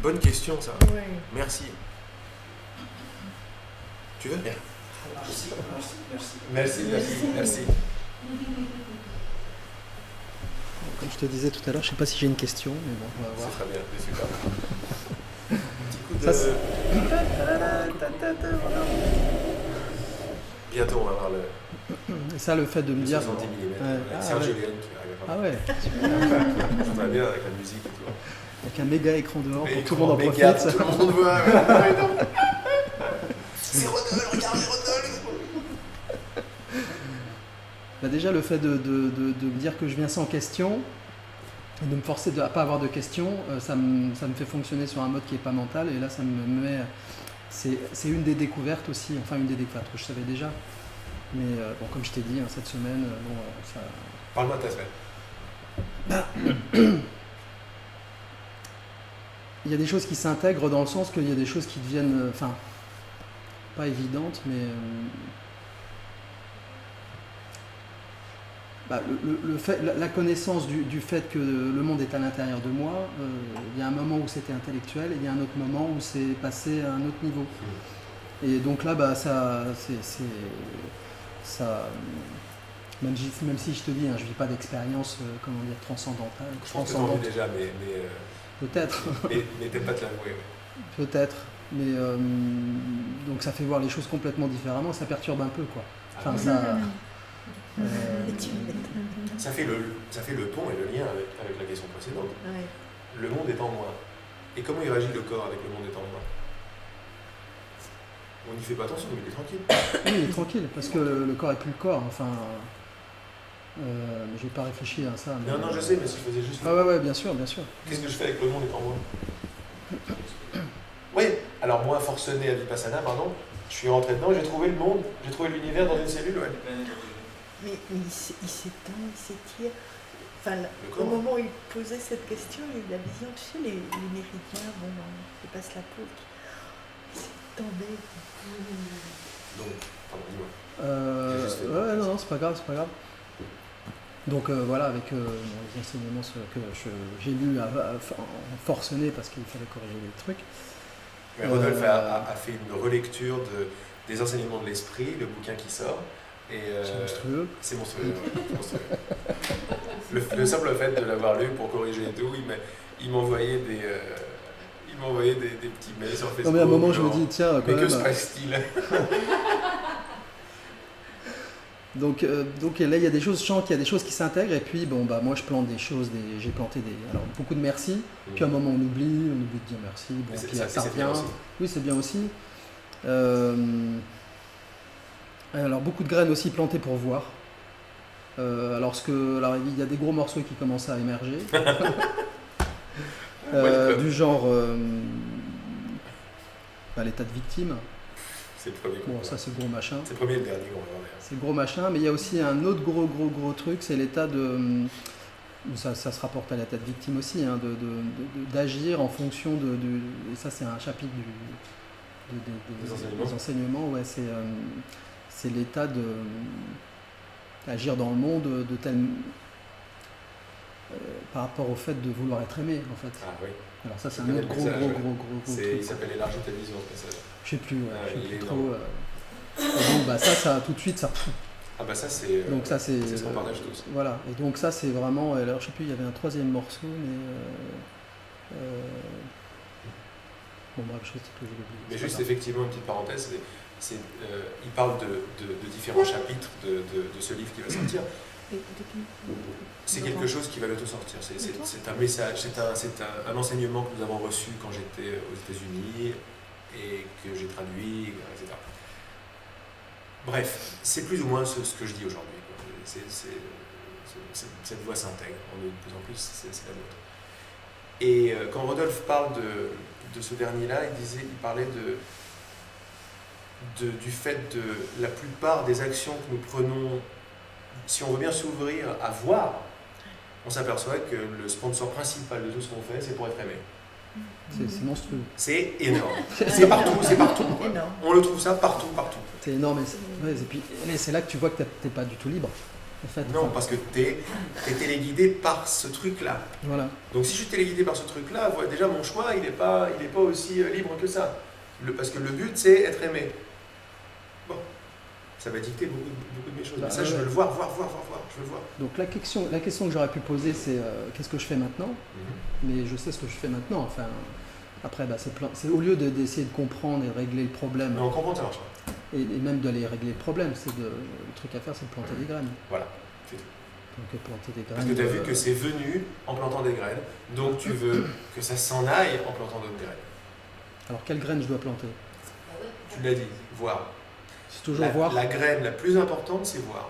bonne question, ça. Ouais. Merci. Tu veux? Merci. Comme je te disais tout à l'heure, je ne sais pas si j'ai une question, mais bon, on va voir. C'est très bien, c'est super. Petit coup de... Ça, c'est- Bientôt, on va voir le Et ça, le fait de me dire... 70 mm. Ouais. Ah, Sergio ouais. Leone qui arrive. Ah ouais, Ça va bien avec la musique et tout. avec un méga écran dehors pour Et que tout le monde en méga, profite. Tout le monde voit. Ouais. C'est Rodolphe, regardez Rodolphe. Bah déjà, le fait de me dire que je viens sans question, et de me forcer à ne pas avoir de questions, ça me fait fonctionner sur un mode qui n'est pas mental. Et là, ça me met... C'est une des découvertes aussi, enfin une des découvertes que je savais déjà. Mais bon, comme je t'ai dit, hein, cette semaine, ça... Parle-moi de ta semaine. Il y a des choses qui s'intègrent dans le sens qu'il y a des choses qui deviennent, enfin, pas évidentes, mais le fait, la connaissance du fait que le monde est à l'intérieur de moi, il y a un moment où c'était intellectuel et il y a un autre moment où c'est passé à un autre niveau. Et donc là, ça, même si je te dis, hein, je vis pas d'expérience, comment dire, transcendantale. Je pense que t'en vis déjà, mais Peut-être. mais t'aimes pas te l'avouer. Peut-être. Mais donc ça fait voir les choses complètement différemment, ça perturbe un peu, quoi. Enfin, Ça fait le pont et le lien avec la question précédente. Ouais. Le monde est en moi. Et comment il réagit le corps avec le monde est en moi? On n'y fait pas attention, mais il est tranquille. oui, il est tranquille, parce que le corps est plus le corps. Enfin, j'ai pas réfléchi à ça. Mais... Non, je sais, mais si je faisais juste... Ah ouais, bien sûr, bien sûr. Qu'est-ce que je fais avec le monde est en moi? Oui, alors moi, forcené à Vipassana, pardon, je suis rentré dedans, j'ai trouvé le monde, j'ai trouvé l'univers dans une cellule, ouais. Mais il s'étend, il s'étire. Enfin, corps. au moment où il posait cette question, il a eu la vision, tu sais, les méridiens, bon, il passe la peau, il s'étendait. Donc, pardon, dis-moi. Ouais, non, c'est pas grave, c'est pas grave. Donc voilà, avec les enseignements que j'ai lus en forcené parce qu'il fallait corriger les trucs. Mais Rodolphe a fait une relecture des enseignements de l'esprit, le bouquin qui sort. Et, c'est monstrueux. C'est monstrueux, ouais, c'est monstrueux. Le simple fait de l'avoir lu pour corriger et tout, il m'envoyait des petits mails sur Facebook. Non mais à un moment je me dis tiens quand mais même. Que se passe-t-il? Donc là il y a des choses, je sens qu'il y a des choses qui s'intègrent et puis bon moi je plante des choses, j'ai planté alors beaucoup de merci, puis à un moment on oublie de dire merci, bon, puis ça revient. Oui c'est bien aussi. Alors beaucoup de graines aussi plantées pour voir. Alors il y a des gros morceaux qui commencent à émerger. Du genre l'état de victime. C'est le premier. Bon, ça c'est le gros machin. C'est le premier et le dernier qu'on va voir. C'est le gros machin, mais il y a aussi un autre gros truc, c'est l'état de... Ça se rapporte à l'état de victime aussi, hein, d'agir en fonction de... Et ça c'est un chapitre des enseignements, ouais, c'est l'état d'agir dans le monde de tel... par rapport au fait de vouloir être aimé, en fait. Ah oui. Alors ça c'est un autre gros truc. Il s'appelle élargir ta vision, ce message. Je sais plus, je sais plus trop. Et donc ça tout de suite ça. Ah bah ça c'est. Donc ça c'est. C'est ce qu'on partage tous. Voilà. Et donc ça c'est vraiment. Alors je sais plus, il y avait un troisième morceau, mais. Bon bref, je sais que je l'ai oublié. Mais juste effectivement une petite parenthèse, il parle de différents chapitres de ce livre qui va sortir. C'est quelque chose qui va bientôt sortir. C'est un message, c'est un enseignement que nous avons reçu quand j'étais aux États-Unis et que j'ai traduit, etc. Bref, c'est plus ou moins ce que je dis aujourd'hui. Cette voix s'intègre en nous de plus en plus, c'est la nôtre. Et quand Rodolphe parle de ce dernier-là, il parlait du fait de la plupart des actions que nous prenons. Si on veut bien s'ouvrir à voir, on s'aperçoit que le sponsor principal de tout ce qu'on fait, c'est pour être aimé. C'est monstrueux. C'est énorme. C'est partout. Énorme. On le trouve ça partout. C'est énorme. Et puis c'est là que tu vois que tu n'es pas du tout libre. en fait. Non, parce que tu es téléguidé par ce truc-là. Voilà. Donc si je suis téléguidé par ce truc-là, voilà, déjà mon choix, il n'est pas aussi libre que ça. Parce que le but, c'est être aimé. Bon, ça va dicter beaucoup de mes choses. Mais ça, je veux le voir, je veux le voir. Donc la question que j'aurais pu poser, c'est qu'est-ce que je fais maintenant? Mais je sais ce que je fais maintenant. Enfin, après, c'est au lieu d'essayer de comprendre et de régler le problème. Mais on comprend que ça marche pas. Et même d'aller régler le problème, le truc à faire, c'est de planter des graines. Voilà, c'est tout. Donc planter des graines. Parce que tu as vu que c'est venu en plantant des graines, donc tu veux que ça s'en aille en plantant d'autres graines. Alors quelle graine je dois planter? Tu l'as dit, voir. C'est toujours voir. La graine la plus importante, c'est voir.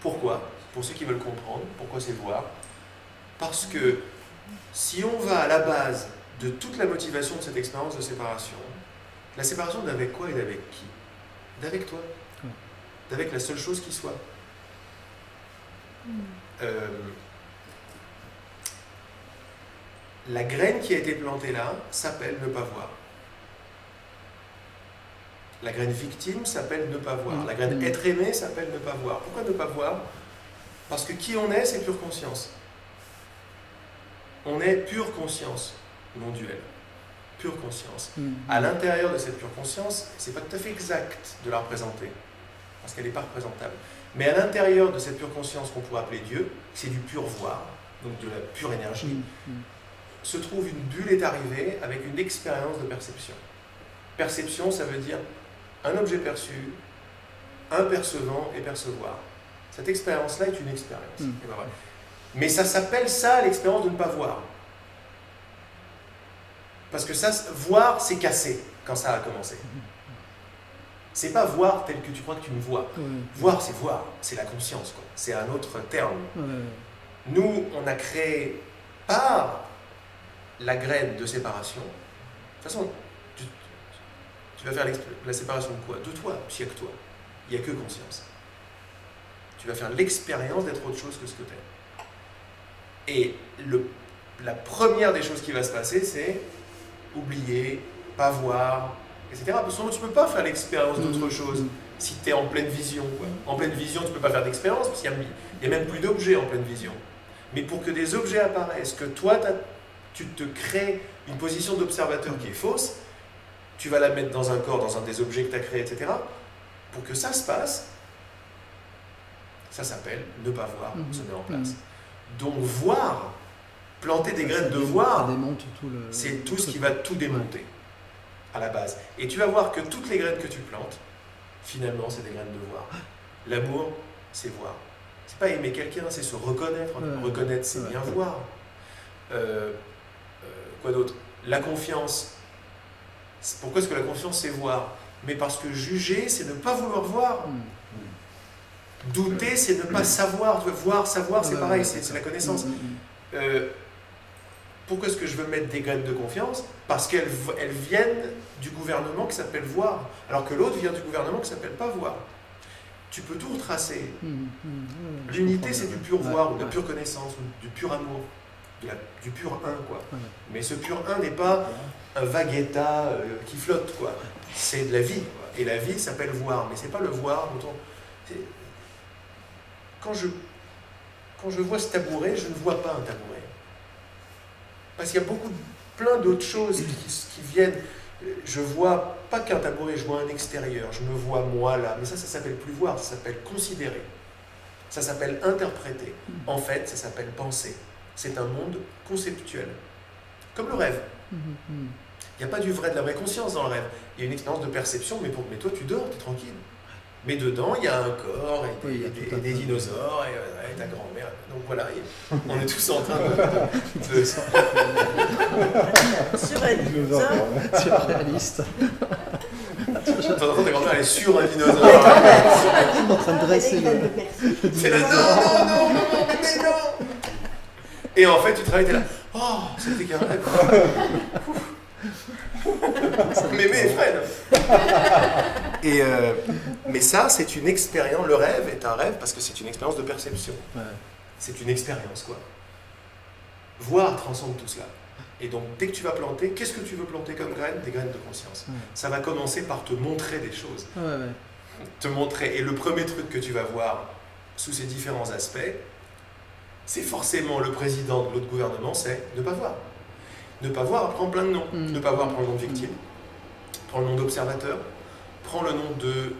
Pourquoi? Pour ceux qui veulent comprendre, pourquoi c'est voir? Parce que si on va à la base de toute la motivation de cette expérience de séparation, la séparation d'avec quoi et d'avec qui? D'avec toi. D'avec la seule chose qui soit. La graine qui a été plantée là s'appelle ne pas voir. La graine victime s'appelle ne pas voir. La graine être aimé s'appelle ne pas voir. Pourquoi ne pas voir? Parce que qui on est, c'est pure conscience. On est pure conscience, non duel. Pure conscience. À l'intérieur de cette pure conscience, c'est pas tout à fait exact de la représenter, parce qu'elle n'est pas représentable. Mais à l'intérieur de cette pure conscience qu'on pourrait appeler Dieu, c'est du pur voir, donc de la pure énergie, se trouve une bulle est arrivée avec une expérience de perception. Perception, ça veut dire un objet perçu, un percevant et percevoir. Cette expérience-là est une expérience. Et ben voilà. Mais ça s'appelle ça l'expérience de ne pas voir. Parce que ça, voir, c'est cassé quand ça a commencé. C'est pas voir tel que tu crois que tu me vois. Voir, c'est la conscience, quoi. C'est un autre terme. Nous, on a créé par la graine de séparation. De toute façon, tu vas faire la séparation de quoi? De toi, puis il n'y a que toi. Il n'y a que conscience. Tu vas faire l'expérience d'être autre chose que ce que tu es. Et la première des choses qui va se passer, c'est oublier, pas voir, etc. Parce que tu ne peux pas faire l'expérience d'autre chose si tu es en pleine vision. Quoi. En pleine vision, tu ne peux pas faire d'expérience parce qu'il n'y a même plus d'objets en pleine vision. Mais pour que des objets apparaissent, que toi, tu te crées une position d'observateur qui est fausse, tu vas la mettre dans un corps, dans un des objets que tu as créés, etc. Pour que ça se passe, ça s'appelle ne pas voir, se met en place. Donc voir, planter des graines de voir, c'est tout ce qui va tout démonter à la base. Et tu vas voir que toutes les graines que tu plantes, finalement, c'est des graines de voir. L'amour, c'est voir. C'est pas aimer quelqu'un, c'est se reconnaître. Reconnaître, c'est bien voir. Quoi d'autre? La confiance. Pourquoi est-ce que la confiance, c'est voir? Mais parce que juger, c'est ne pas vouloir voir. Douter, c'est ne pas savoir. Voir, savoir, c'est pareil, c'est la connaissance. Pourquoi est-ce que je veux mettre des graines de confiance? Parce qu'elles viennent du gouvernement qui s'appelle voir, alors que l'autre vient du gouvernement qui s'appelle pas voir. Tu peux tout retracer. L'unité, c'est du pur voir, ou de la pure connaissance, ou du pur amour, du pur un, quoi. Mais ce pur un n'est pas un vague état qui flotte, quoi. C'est de la vie, quoi. Et la vie s'appelle voir, mais c'est pas le voir dont quand je vois ce tabouret, je ne vois pas un tabouret. Parce qu'il y a plein d'autres choses qui viennent. Je vois pas qu'un tabouret, je vois un extérieur, je me vois moi là. Mais ça s'appelle plus voir, ça s'appelle considérer. Ça s'appelle interpréter. En fait, ça s'appelle penser. C'est un monde conceptuel. Comme le rêve. Il n'y a pas du vrai, de la vraie conscience dans le rêve. Il y a une expérience de perception, mais toi tu dors, tu es tranquille. Mais dedans, il y a un corps, et des dinosaures, et ta grand-mère. Donc voilà, on est tous en train de... Surréaliste. Surréaliste. T'entends ta grand-mère, elle est sur un dinosaure. En train de dresser C'est là, non, mais non. Et en fait, tu travailles, t'es là, oh, c'était qu'un rêve. Mémé et Fred. Mais ça, c'est une expérience. Le rêve est un rêve parce que c'est une expérience de perception. C'est une expérience, quoi. Voir transcende tout cela. Et donc, dès que tu vas planter, qu'est-ce que tu veux planter comme graines? Des graines de conscience. Ça va commencer par te montrer des choses. Te montrer. Et le premier truc que tu vas voir, sous ses différents aspects, c'est forcément le président de l'autre gouvernement, c'est ne pas voir. Ne pas voir prend plein de noms. Ne pas voir prend le nom de victime, prend le nom d'observateur, prend le nom de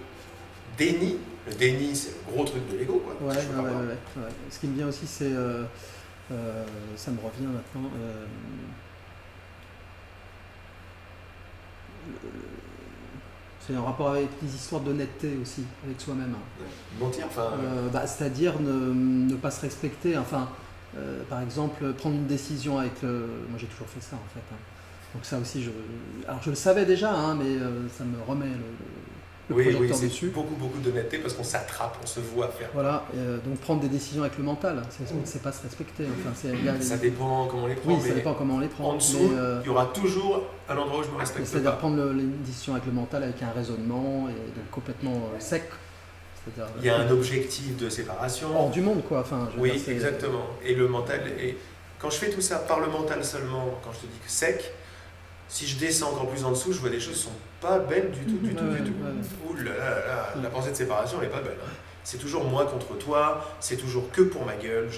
déni. Le déni, c'est le gros truc de l'ego, quoi. Ouais. Ce qui me vient aussi, c'est... ça me revient maintenant. C'est un rapport avec des histoires d'honnêteté aussi, avec soi-même. Mentir, enfin... c'est-à-dire ne pas se respecter. Enfin, par exemple, prendre une décision avec le... Moi, j'ai toujours fait ça, en fait. Donc ça aussi, alors je le savais déjà, mais ça me remet le projecteur dessus. Beaucoup d'honnêteté parce qu'on s'attrape, on se voit faire. Voilà, donc prendre des décisions avec le mental, c'est pas se respecter. Enfin, ça dépend comment on les prend. Oui, ça dépend comment on les prend. En dessous, il y aura toujours un endroit où je me respecte. C'est-à-dire prendre les décisions avec le mental, avec un raisonnement et donc complètement sec. Il y a un objectif de séparation. Hors du monde, quoi. Enfin, oui, exactement. Et le mental, quand je fais tout ça par le mental seulement, quand je te dis que sec, si je descends encore plus en dessous, je vois des choses qui ne sont pas belles du tout. Ouh là là, la pensée de séparation, elle n'est pas belle. C'est toujours moi contre toi, c'est toujours que pour ma gueule.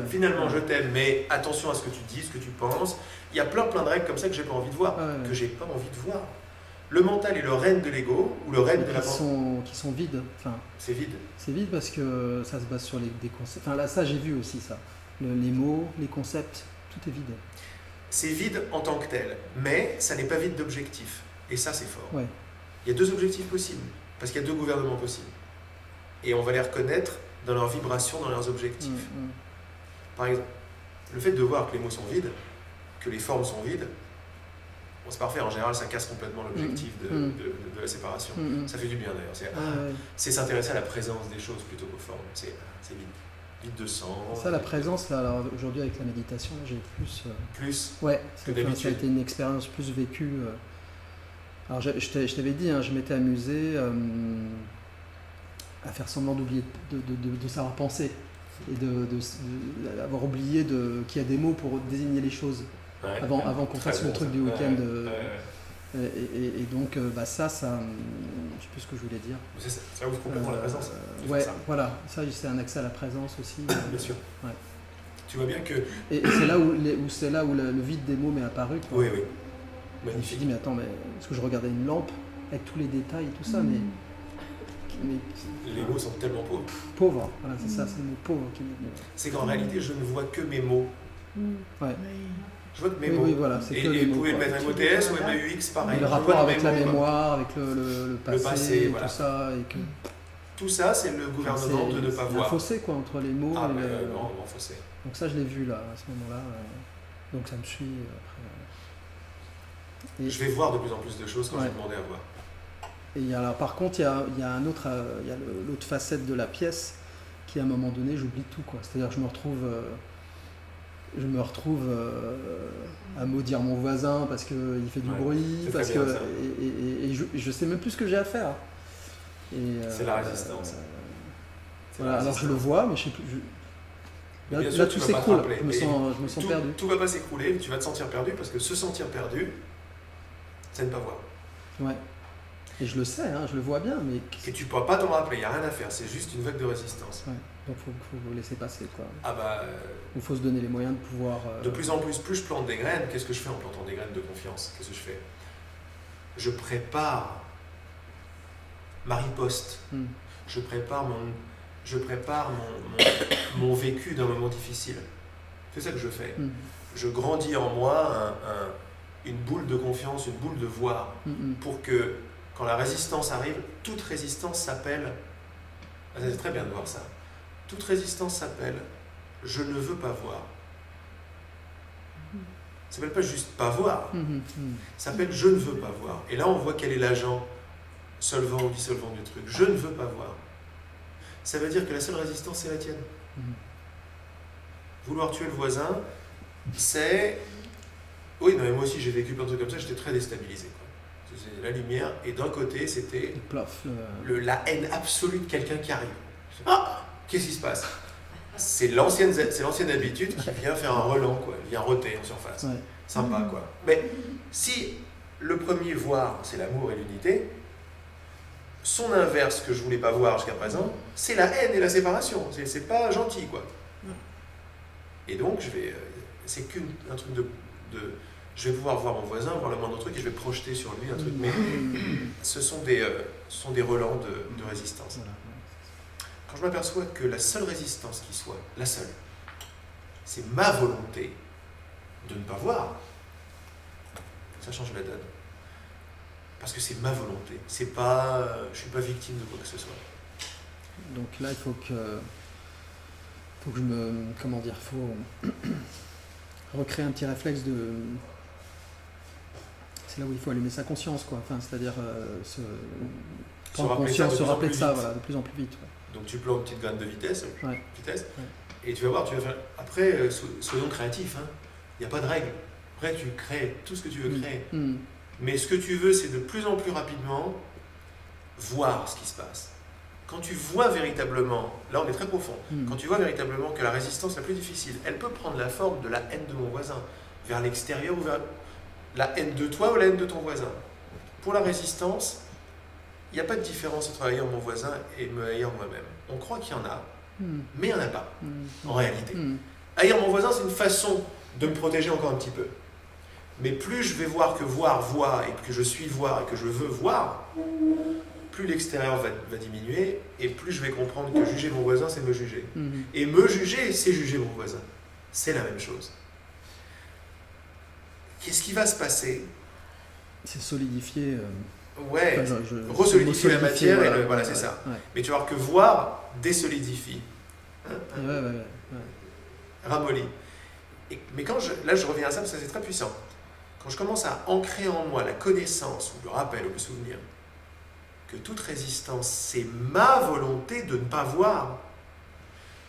Finalement, je t'aime, mais attention à ce que tu dis, ce que tu penses. Il y a plein de règles comme ça que j'ai pas envie de voir, que j'ai pas envie de voir. Le mental est le règne de l'ego, ou le règne de la pensée. Qui sont vides. Enfin, c'est vide. C'est vide parce que ça se base sur des concepts. Enfin là, ça j'ai vu aussi ça. Les mots, les concepts, tout est vide. C'est vide en tant que tel, mais ça n'est pas vide d'objectifs. Et ça, c'est fort. Ouais. Il y a deux objectifs possibles, parce qu'il y a deux gouvernements possibles. Et on va les reconnaître dans leurs vibrations, dans leurs objectifs. Par exemple, le fait de voir que les mots sont vides, que les formes sont vides, bon, c'est parfait, en général, ça casse complètement l'objectif de la séparation. Ça fait du bien d'ailleurs. C'est s'intéresser à la présence des choses plutôt qu'aux formes. C'est vide. Vide de sens. Ça, la présence, là, alors aujourd'hui avec la méditation, j'ai plus. Ouais, ça a été une expérience plus vécue. Alors je t'avais dit, je m'étais amusé à faire semblant d'oublier de savoir penser et d'avoir oublié qu'il y a des mots pour désigner les choses avant qu'on fasse le truc du week-end. Et donc, ça, je sais plus ce que je voulais dire. Ça ouvre complètement la présence. Voilà, ça, c'est un accès à la présence aussi. Bien sûr. Ouais. Tu vois bien que. Et c'est là où le vide des mots m'est apparu. Quoi. Oui. Magnifique. Je me suis dit, mais attends, parce que je regardais une lampe avec tous les détails et tout ça, mais les mots sont tellement pauvres. Pauvres, voilà, c'est ça, c'est le mot pauvre qui me. C'est qu'en réalité, je ne vois que mes mots. Ouais. Je vois que mes mots. Oui, voilà, c'est et vous pouvez le mettre MOTS ou MAUX, pareil. Et le rapport avec la mémoire, avec le passé, voilà. tout ça. Et que... Tout ça, c'est le gouvernement de ne pas voir. Il y a un fossé quoi, entre les mots et le... Non, fossé. Donc ça, je l'ai vu là, à ce moment-là. Donc ça me suit après. Et je vais voir de plus en plus de choses quand je vais demander à voir. Et alors, par contre, il y a l'autre facette de la pièce qui, à un moment donné, j'oublie tout, quoi. C'est-à-dire que je me retrouve à maudire mon voisin parce qu'il fait du bruit, parce que et je sais même plus ce que j'ai à faire. C'est la résistance. Voilà, alors je le vois, mais je sais plus. Là tout s'écroule. Je me sens perdu. Tout va pas s'écrouler, tu vas te sentir perdu parce que se sentir perdu, c'est ne pas voir. Ouais. Et je le sais, je le vois bien, mais. Et tu pourras pas t'en rappeler, il n'y a rien à faire, c'est juste une vague de résistance. Ouais. Donc faut vous laisser passer, quoi. Il faut se donner les moyens de pouvoir. De plus en plus je plante des graines, qu'est-ce que je fais en plantant des graines de confiance? Qu'est-ce que je fais? Je prépare ma riposte. Je prépare mon vécu d'un moment difficile. C'est ça que je fais. Je grandis en moi une boule de confiance, une boule de voir, pour que quand la résistance arrive, toute résistance s'appelle, c'est très bien de voir ça, toute résistance s'appelle « je ne veux pas voir ». Ça s'appelle pas juste « pas voir », ça s'appelle « je ne veux pas voir ». Et là on voit quel est l'agent solvant ou dissolvant du truc. Je ne veux pas voir. Ça veut dire que la seule résistance, c'est la tienne. Vouloir tuer le voisin, c'est... Oui, non, mais moi aussi j'ai vécu plein de trucs comme ça, j'étais très déstabilisé. C'est la lumière, et d'un côté, c'était la haine absolue de quelqu'un qui arrive. Ah, qu'est-ce qui se passe? C'est l'ancienne habitude qui vient faire un relent, quoi. Elle vient roter en surface. Ouais. Sympa, quoi. Mais si le premier voir, c'est l'amour et l'unité, son inverse que je voulais pas voir jusqu'à présent, c'est la haine et la séparation. C'est pas gentil, quoi. Et donc, c'est qu'un truc je vais pouvoir voir mon voisin, voir le moindre truc, et je vais projeter sur lui un truc. Mais ce sont des relents de résistance. Voilà. Quand je m'aperçois que la seule résistance qui soit, la seule, c'est ma volonté de ne pas voir, ça change la donne. Parce que c'est ma volonté. C'est pas, je suis pas victime de quoi que ce soit. Donc là, il faut que je me... Comment dire, faut recréer un petit réflexe de... C'est là où il faut allumer sa conscience, quoi. Enfin, c'est-à-dire prendre conscience, se rappeler de ça, voilà, de plus en plus vite. Ouais. Donc tu plantes une petite graine de vitesse, Ouais. Et tu vas voir, tu vas faire... Après, soyons créatifs, hein. Il n'y a pas de règle. Après, tu crées tout ce que tu veux créer. Mais ce que tu veux, c'est de plus en plus rapidement voir ce qui se passe. Quand tu vois véritablement, là on est très profond, quand tu vois véritablement que la résistance la plus difficile, elle peut prendre la forme de la haine de mon voisin, vers l'extérieur ou vers la haine de toi ou la haine de ton voisin. Pour la résistance, il n'y a pas de différence entre haïr mon voisin et me haïr moi-même. On croit qu'il y en a, mais il n'y en a pas, en réalité. Haïr mon voisin, c'est une façon de me protéger encore un petit peu. Mais plus je vais voir que voir voit, et que je suis voir, et que je veux voir, plus l'extérieur va diminuer, et plus je vais comprendre que juger mon voisin, c'est me juger. Et me juger, c'est juger mon voisin. C'est la même chose. Qu'est-ce qui va se passer? C'est solidifier... Ouais, enfin, resolidifier la matière, voilà, c'est ça. Ouais. Mais tu vas voir que voir désolidifie. Ouais. Ramollit. Mais là, je reviens à ça parce que c'est très puissant. Quand je commence à ancrer en moi la connaissance, ou le rappel, ou le souvenir, que toute résistance, c'est ma volonté de ne pas voir,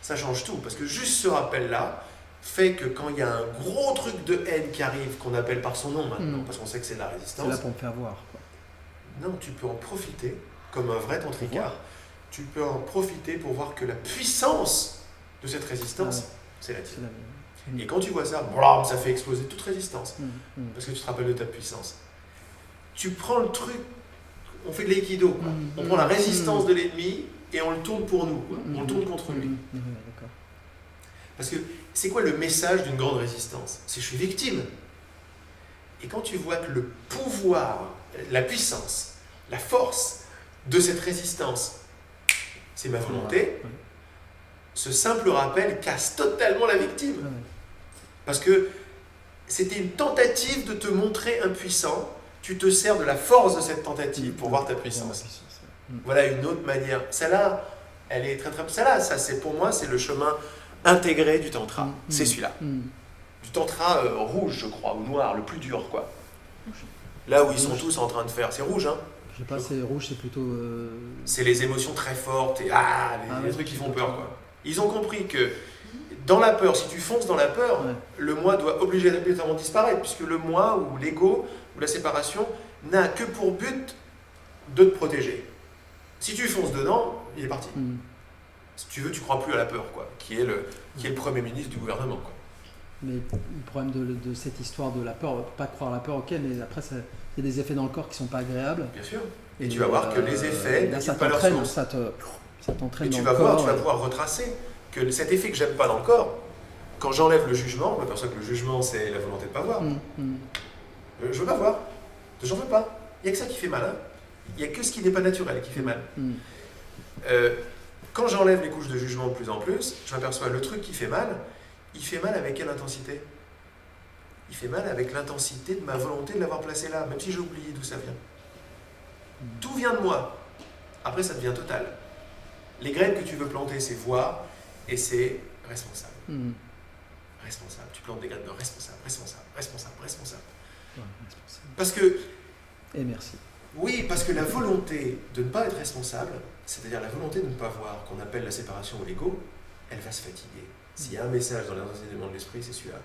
ça change tout. Parce que juste ce rappel-là fait que quand il y a un gros truc de haine qui arrive, qu'on appelle par son nom maintenant, parce qu'on sait que c'est de la résistance, c'est là pour me faire voir, quoi. Non, tu peux en profiter comme un vrai tantrika. Tu peux en profiter pour voir que la puissance de cette résistance, c'est la tienne. Et quand tu vois ça, blam, ça fait exploser toute résistance. Parce que tu te rappelles de ta puissance. Tu prends le truc, on fait de l'aïkido, quoi. On prend la résistance de l'ennemi et on le tourne pour nous, quoi. On le tourne contre lui. Parce que c'est quoi le message d'une grande résistance? C'est je suis victime. Et quand tu vois que le pouvoir, la puissance, la force de cette résistance, c'est ma volonté, ce simple rappel casse totalement la victime. Parce que c'était une tentative de te montrer impuissant, tu te sers de la force de cette tentative pour voir ta puissance. Voilà une autre manière. Celle-là, elle est très très... Celle-là, pour moi, c'est le chemin intégré du tantra. C'est celui-là. Du tantra rouge, je crois, ou noir, le plus dur, quoi. Là où ils sont tous en train de faire... C'est rouge, hein? Je sais pas, c'est rouge, c'est plutôt... C'est les émotions très fortes et les trucs qui font peur, quoi. Ils ont compris que dans la peur, si tu fonces dans la peur, le moi doit obligatoirement disparaître, puisque le moi ou l'ego ou la séparation n'a que pour but de te protéger. Si tu fonces dedans, il est parti. Si tu veux, tu crois plus à la peur, quoi, qui est le premier ministre du gouvernement, quoi. Mais le problème de cette histoire de la peur, pas croire à la peur, ok, mais après, il y a des effets dans le corps qui sont pas agréables. Bien sûr. Et tu vas voir que les effets là, ça pas leur t'entraîne, source. ça t'entraîne Et dans tu le vas corps. voir, tu vas pouvoir retracer que cet effet que j'aime pas dans le corps, quand j'enlève le jugement, je m'aperçois que le jugement, c'est la volonté de ne pas voir. Je veux pas voir. J'en veux pas. Il n'y a que ça qui fait mal. Hein. Il n'y a que ce qui n'est pas naturel qui fait mal. Quand j'enlève les couches de jugement de plus en plus, je m'aperçois le truc qui fait mal, il fait mal avec quelle intensité? Il fait mal avec l'intensité de ma volonté de l'avoir placé là, même si j'ai oublié d'où ça vient. Tout vient de moi. Après, ça devient total. Les graines que tu veux planter, c'est voir et c'est responsable. Responsable. Tu plantes des graines de responsable. Parce que... Et merci. Oui, parce que la volonté de ne pas être responsable, c'est-à-dire la volonté de ne pas voir, qu'on appelle la séparation ou l'ego, elle va se fatiguer. S'il y a un message dans les enseignements de l'esprit, c'est celui-là.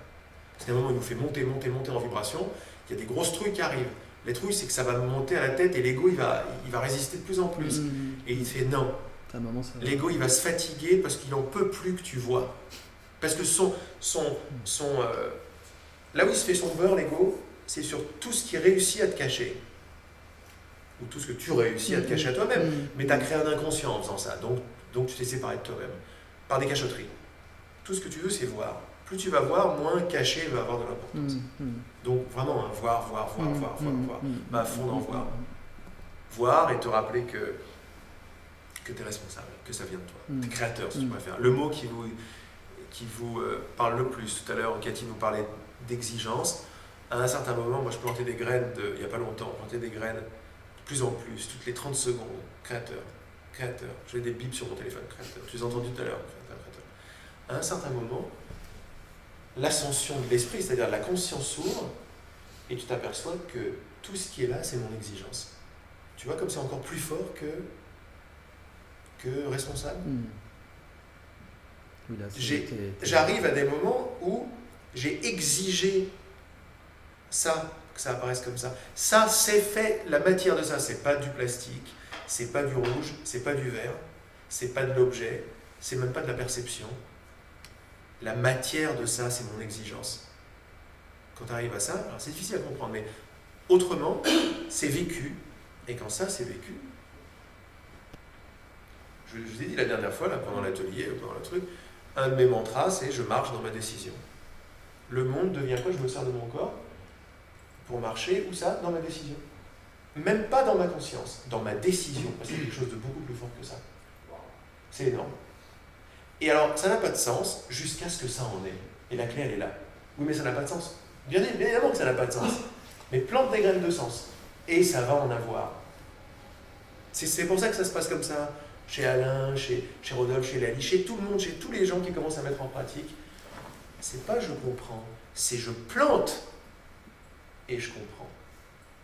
Parce qu'à un moment, il nous fait monter en vibration, il y a des grosses trucs qui arrivent. Les trucs, c'est que ça va monter à la tête et l'ego, il va résister de plus en plus. Et il fait non. L'ego, il va se fatiguer parce qu'il n'en peut plus que tu vois. Parce que là où il se fait son beurre, l'ego, c'est sur tout ce qui réussit à te cacher. ou tout ce que tu réussis à te cacher à toi-même. Mais tu as créé un inconscient en faisant ça, donc tu t'es séparé de toi-même, par des cachotteries. Tout ce que tu veux, c'est voir. Plus tu vas voir, moins caché va avoir de l'importance. Donc vraiment, hein, voir. À fond dans voir. Voir et te rappeler que tu es responsable, que ça vient de toi. Tu es créateur, si tu préfères. Le mot qui vous parle le plus. Tout à l'heure, Cathy nous parlait d'exigence. À un certain moment, moi je plantais des graines, il n'y a pas longtemps, je plantais des graines de plus en plus, toutes les 30 secondes. Créateur. J'ai des bips sur mon téléphone, créateur. Tu les as entendus tout à l'heure, créateur. À un certain moment, l'ascension de l'esprit, c'est-à-dire la conscience s'ouvre, et tu t'aperçois que tout ce qui est là, c'est mon exigence. Tu vois comme c'est encore plus fort que responsable. Oui, là, j'arrive à des moments où j'ai exigé ça, que ça apparaisse comme ça. Ça, c'est fait, la matière de ça, c'est pas du plastique, c'est pas du rouge, c'est pas du vert, c'est pas de l'objet, c'est même pas de la perception. La matière de ça, c'est mon exigence. Quand tu arrives à ça, alors c'est difficile à comprendre, mais autrement, c'est vécu. Et quand ça, c'est vécu, je vous ai dit la dernière fois, là, pendant l'atelier, pendant le truc, un de mes mantras, c'est « je marche dans ma décision ». Le monde devient quoi? Je me sers de mon corps pour marcher, où ça? Dans ma décision. Même pas dans ma conscience, dans ma décision, parce qu'il y a quelque chose de beaucoup plus fort que ça. C'est énorme. Et alors, ça n'a pas de sens jusqu'à ce que ça en ait. Et la clé, elle est là. Oui, mais ça n'a pas de sens. Bien évidemment que ça n'a pas de sens. Mais plante des graines de sens. Et ça va en avoir. C'est pour ça que ça se passe comme ça. Chez Alain, chez Rodolphe, chez Lali, chez tout le monde, chez tous les gens qui commencent à mettre en pratique. C'est pas je comprends, c'est je plante et je comprends.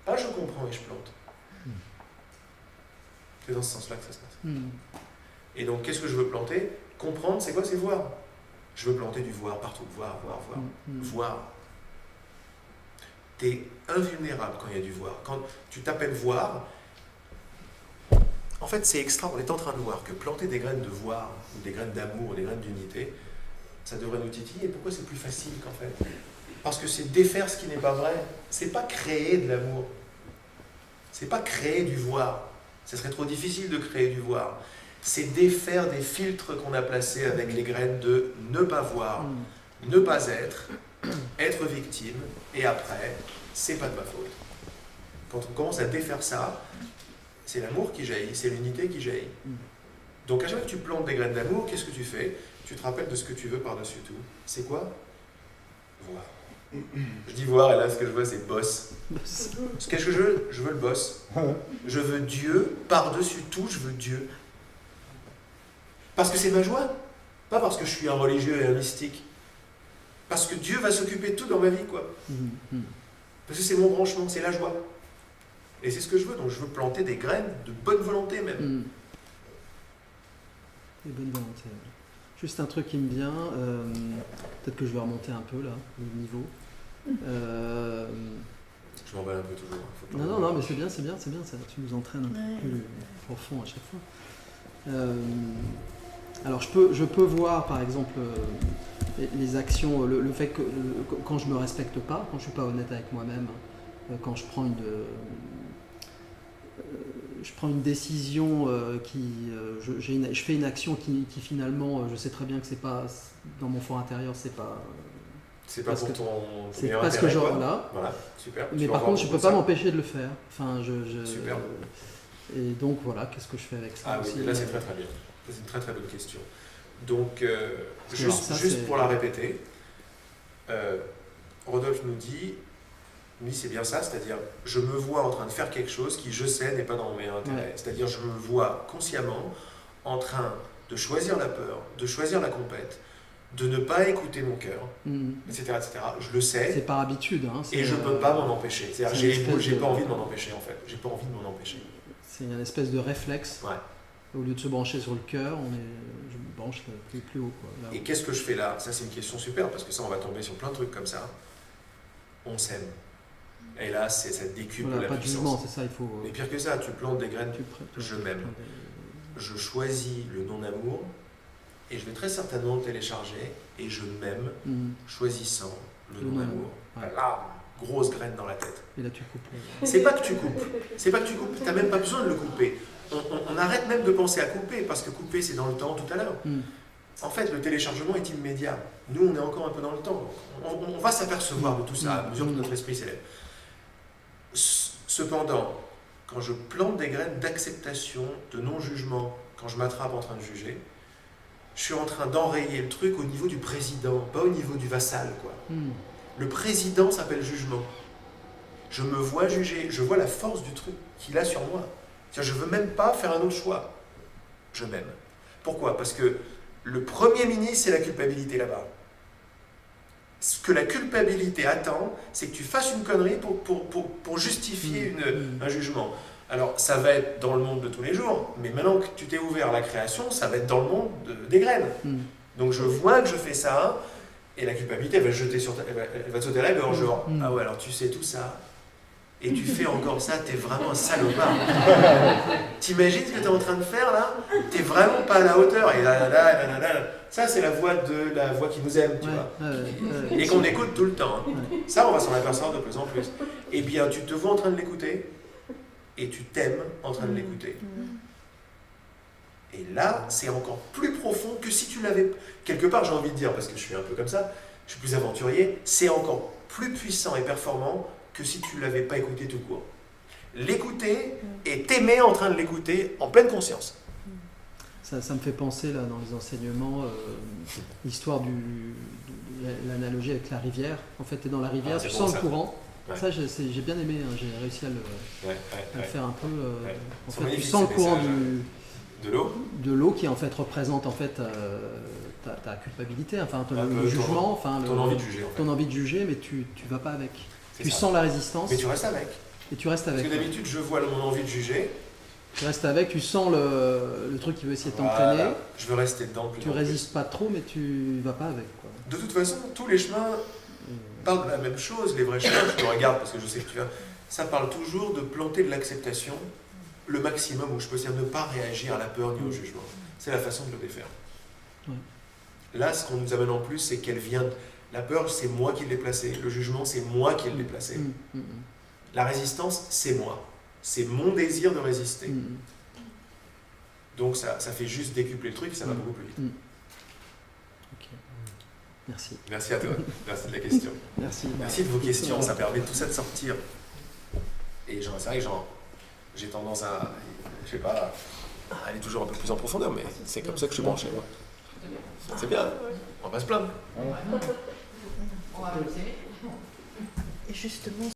Pas je comprends et je plante. C'est dans ce sens-là que ça se passe. Et donc, qu'est-ce que je veux planter? Comprendre, c'est quoi? C'est voir. Je veux planter du voir partout. Voir. Voir. T'es invulnérable quand il y a du voir. Quand tu t'appelles voir, en fait, c'est extra. On est en train de voir que planter des graines de voir, ou des graines d'amour, ou des graines d'unité, ça devrait nous titiller. Et pourquoi c'est plus facile qu'en fait? Parce que c'est défaire ce qui n'est pas vrai. C'est pas créer de l'amour. C'est pas créer du voir. Ce serait trop difficile de créer du voir. C'est défaire des filtres qu'on a placés avec les graines de ne pas voir, ne pas être victime, et après, c'est pas de ma faute. Quand on commence à défaire ça, c'est l'amour qui jaillit, c'est l'unité qui jaillit. Donc à chaque fois que tu plantes des graines d'amour, qu'est-ce que tu fais? Tu te rappelles de ce que tu veux par-dessus tout. C'est quoi? Voir. Je dis voir, et là ce que je vois c'est boss. Qu'est-ce que je veux? Je veux le boss. Je veux Dieu, par-dessus tout je veux Dieu. Parce que c'est ma joie, pas parce que je suis un religieux et un mystique. Parce que Dieu va s'occuper de tout dans ma vie, quoi. Parce que c'est mon branchement, c'est la joie. Et c'est ce que je veux, donc je veux planter des graines de bonne volonté même. Des bonnes volontés. Juste un truc qui me vient, peut-être que je vais remonter un peu là, le niveau. Je m'emballe un peu toujours. Non, mais c'est bien, ça, tu nous entraînes un peu plus profond à chaque fois. Alors je peux voir par exemple les actions, le fait que quand je me respecte pas, quand je suis pas honnête avec moi-même, quand je prends une décision je fais une action qui finalement je sais très bien que c'est pas dans mon fort intérieur, c'est pas pour ton c'est meilleur parce que intérêt, genre quoi. là. Voilà, super. Mais par contre je peux pas m'empêcher de le faire. Enfin super. Et donc voilà, qu'est-ce que je fais avec ça? Ah aussi, oui, là c'est très très bien. C'est une très très bonne question. Donc, ça, juste pour la répéter, Rodolphe nous dit, oui c'est bien ça, c'est-à-dire je me vois en train de faire quelque chose qui je sais n'est pas dans mon meilleur intérêt. Ouais. C'est-à-dire je me vois consciemment en train de choisir la peur, de choisir la compète, de ne pas écouter mon cœur, etc., etc. Je le sais. C'est par habitude. Et je ne peux pas m'en empêcher. C'est-à-dire j'ai pas envie de m'en empêcher en fait. J'ai pas envie de m'en empêcher. C'est une espèce de réflexe. Ouais. Au lieu de se brancher sur le cœur, je me branche plus haut. Quoi, là. Et qu'est-ce que je fais là? Ça, c'est une question super, parce que ça, on va tomber sur plein de trucs comme ça. On s'aime. Et là, ça décuple la pas puissance. de jugement, c'est ça, il faut... Mais pire que ça, tu plantes des graines, je m'aime. Je choisis le non-amour, et je vais très certainement le télécharger, et je m'aime, choisissant le non-amour. Ouais. Là, grosse graine dans la tête. Et là, tu coupes. C'est pas que tu coupes, t'as même pas besoin de le couper. On arrête même de penser à couper, parce que couper c'est dans le temps tout à l'heure. En fait, le téléchargement est immédiat. Nous, on est encore un peu dans le temps. On va s'apercevoir de tout ça à mesure que notre esprit s'élève. Cependant, quand je plante des graines d'acceptation, de non-jugement, quand je m'attrape en train de juger, je suis en train d'enrayer le truc au niveau du président, pas au niveau du vassal, quoi. Le président s'appelle jugement. Je me vois juger, je vois la force du truc qu'il a sur moi. Je ne veux même pas faire un autre choix. Je m'aime. Pourquoi? Parce que le premier ministre, c'est la culpabilité là-bas. Ce que la culpabilité attend, c'est que tu fasses une connerie pour justifier un jugement. Alors, ça va être dans le monde de tous les jours, mais maintenant que tu t'es ouvert à la création, ça va être dans le monde des graines. Donc, je vois que je fais ça, et la culpabilité, elle va te sauter la gorge, genre, ah ouais, alors tu sais tout ça, et tu fais encore ça, t'es vraiment un salopard. T'imagines ce que t'es en train de faire là? T'es vraiment pas à la hauteur. Et là. Ça, c'est la voix qui nous aime, tu vois. Et qu'on écoute tout le temps. Ça, on va s'en apercevoir de plus en plus. Eh bien, tu te vois en train de l'écouter, et tu t'aimes en train de l'écouter. Et là, c'est encore plus profond que si tu l'avais... Quelque part, j'ai envie de dire, parce que je suis un peu comme ça, je suis plus aventurier, c'est encore plus puissant et performant que si tu ne l'avais pas écouté tout court. L'écouter et t'aimer en train de l'écouter en pleine conscience. Ça me fait penser, là, dans les enseignements, l'histoire l'analogie avec la rivière. En fait, tu es dans la rivière, tu sens le courant. Ouais. Ça, j'ai bien aimé, hein, j'ai réussi à le faire un peu. En fait, tu sens le courant de l'eau qui en fait représente en fait ta culpabilité, enfin le jugement, ton envie de juger. Ton envie de juger, mais tu vas pas avec. Tu sens la résistance. Mais tu restes avec. Et tu restes avec. Parce que d'habitude, je vois mon envie de juger. Tu restes avec, tu sens le truc qui veut essayer de t'entraîner. Je veux rester dedans. Tu résistes pas trop, mais tu vas pas avec, quoi. De toute façon, tous les chemins parlent de la même chose. Les vrais chemins, je te regarde parce que je sais que tu vas. Ça parle toujours de planter de l'acceptation le maximum où je peux, c'est-à-dire ne pas réagir à la peur ni au jugement. C'est la façon de le défaire. Là, ce qu'on nous amène en plus, c'est qu'elle vient. La peur, c'est moi qui l'ai placée. Le jugement, c'est moi qui l'ai placé. La résistance, c'est moi. C'est mon désir de résister. Donc ça fait juste décupler le truc et ça va beaucoup plus vite. Okay. Merci. Merci à toi. Merci de la question. Merci de vos questions. Ça permet tout ça de sortir. Et c'est vrai que j'ai tendance à, je sais pas, à aller toujours un peu plus en profondeur, mais c'est comme ça que je suis branché, moi. C'est bien. On va pas se plaindre. Et justement,